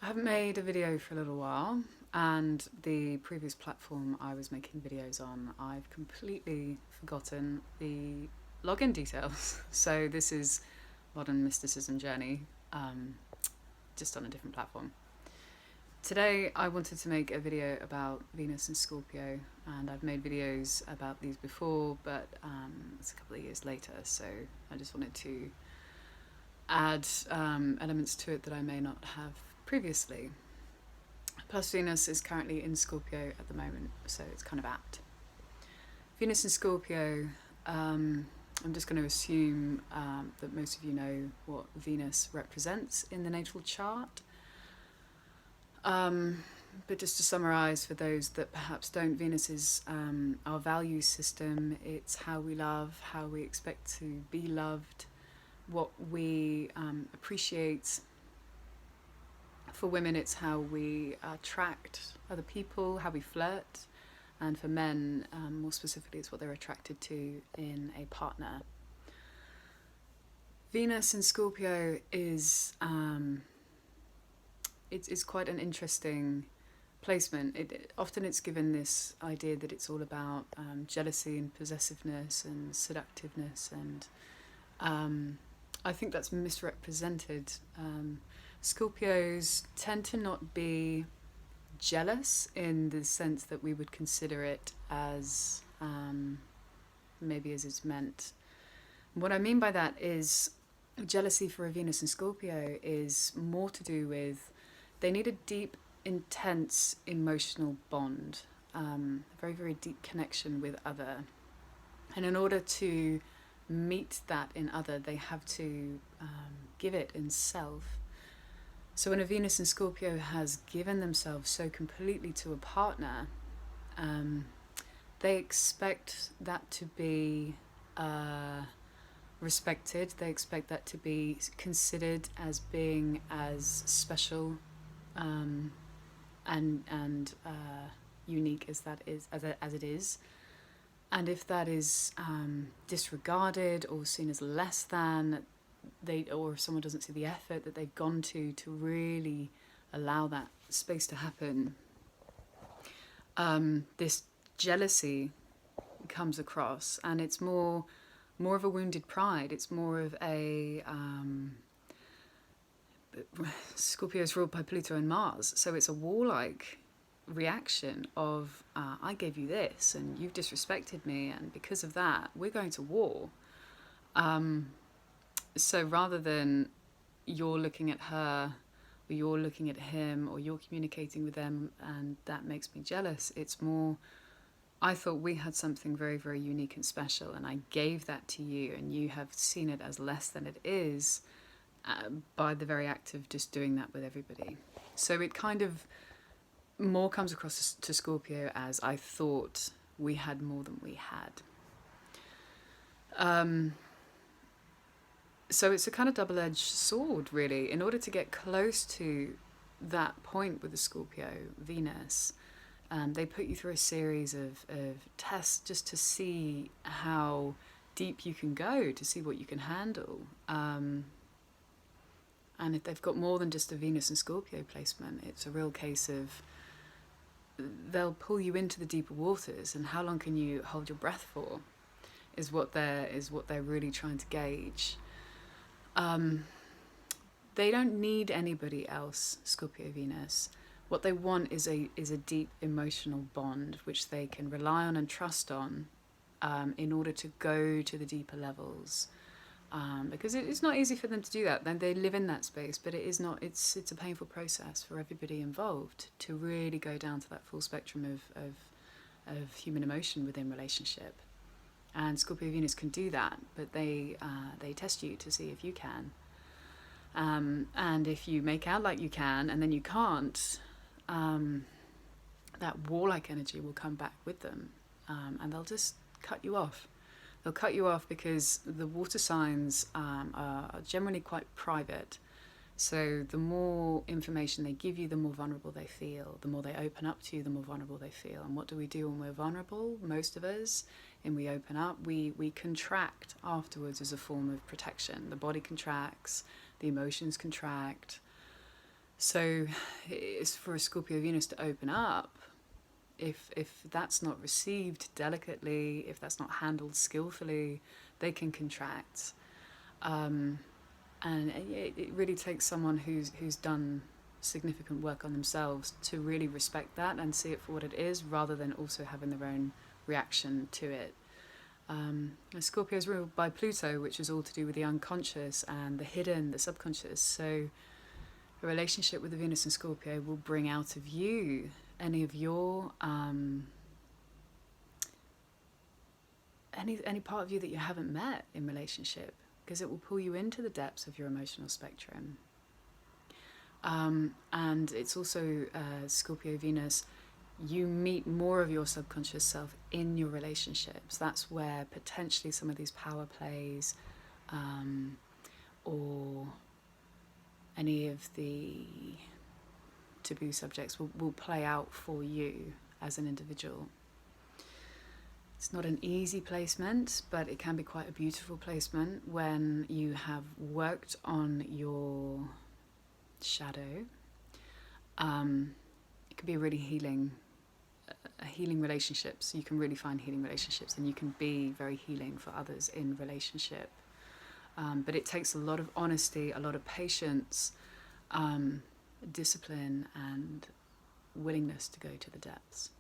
I haven't made a video for a little while, and the previous platform I was making videos on, I've completely forgotten the login details. So this is Modern Mysticism Journey, just on a different platform. Today I wanted to make a video about Venus and Scorpio, and I've made videos about these before, but it's a couple of years later, so I just wanted to add elements to it that I may not have previously. Plus Venus is currently in Scorpio at the moment, so it's kind of apt. Venus in Scorpio, I'm just going to assume that most of you know what Venus represents in the natal chart. But just to summarise for those that perhaps don't, Venus is our value system. It's how we love, how we expect to be loved, what we appreciate. For women, it's how we attract other people, how we flirt, and for men, more specifically, it's what they're attracted to in a partner. Venus in Scorpio is it's quite an interesting placement. Often it's given this idea that it's all about jealousy and possessiveness and seductiveness, and I think that's misrepresented. Scorpios tend to not be jealous in the sense that we would consider it as maybe as it's meant. What I mean by that is jealousy for a Venus in Scorpio is more to do with they need a deep, intense emotional bond, a very, very deep connection with other. And in order to meet that in other, they have to give it in self. So when a Venus in Scorpio has given themselves so completely to a partner, they expect that to be respected. They expect that to be considered as being as special and unique as that is, as it is. And if that is disregarded or seen as less than, or if someone doesn't see the effort that they've gone to really allow that space to happen, this jealousy comes across, and it's more of a wounded pride. It's more of a Scorpio is ruled by Pluto and Mars, so it's a warlike reaction of I gave you this and you've disrespected me, and because of that we're going to war. So rather than you're looking at her or you're looking at him or you're communicating with them and that makes me jealous, it's more I thought we had something very, very unique and special, and I gave that to you, and you have seen it as less than it is by the very act of just doing that with everybody. So it kind of more comes across to Scorpio as I thought we had more than we had. So it's a kind of double-edged sword, really. In order to get close to that point with the Scorpio Venus, they put you through a series of tests just to see how deep you can go, to see what you can handle. And if they've got more than just a Venus and Scorpio placement, it's a real case of they'll pull you into the deeper waters, and how long can you hold your breath for is what they're really trying to gauge. They don't need anybody else, Scorpio Venus. What they want is a deep emotional bond which they can rely on and trust on in order to go to the deeper levels. Because it's not easy for them to do that. Then they live in that space, but it is not. It's a painful process for everybody involved to really go down to that full spectrum of human emotion within relationship. And Scorpio Venus can do that, but they test you to see if you can. And if you make out like you can and then you can't, that warlike energy will come back with them, and they'll just cut you off. They'll cut you off because the water signs are generally quite private. So the more information they give you, the more vulnerable they feel. The more they open up to you, the more vulnerable they feel. And what do we do when we're vulnerable? Most of us, when we open up, we contract afterwards as a form of protection. The body contracts, the emotions contract. So it's for a Scorpio Venus to open up. If that's not received delicately, if that's not handled skillfully, they can contract. And it really takes someone who's done significant work on themselves to really respect that and see it for what it is, rather than also having their own reaction to it. Scorpio is ruled by Pluto, which is all to do with the unconscious and the hidden, the subconscious. So a relationship with the Venus and Scorpio will bring out of you any of your any part of you that you haven't met in relationship, because it will pull you into the depths of your emotional spectrum. And it's also Scorpio Venus. You meet more of your subconscious self in your relationships. That's where potentially some of these power plays or any of the taboo subjects will play out for you as an individual. It's not an easy placement, but it can be quite a beautiful placement when you have worked on your shadow. It can be a really healing relationships. You can really find healing relationships, and you can be very healing for others in relationship. But it takes a lot of honesty, a lot of patience, discipline, and willingness to go to the depths.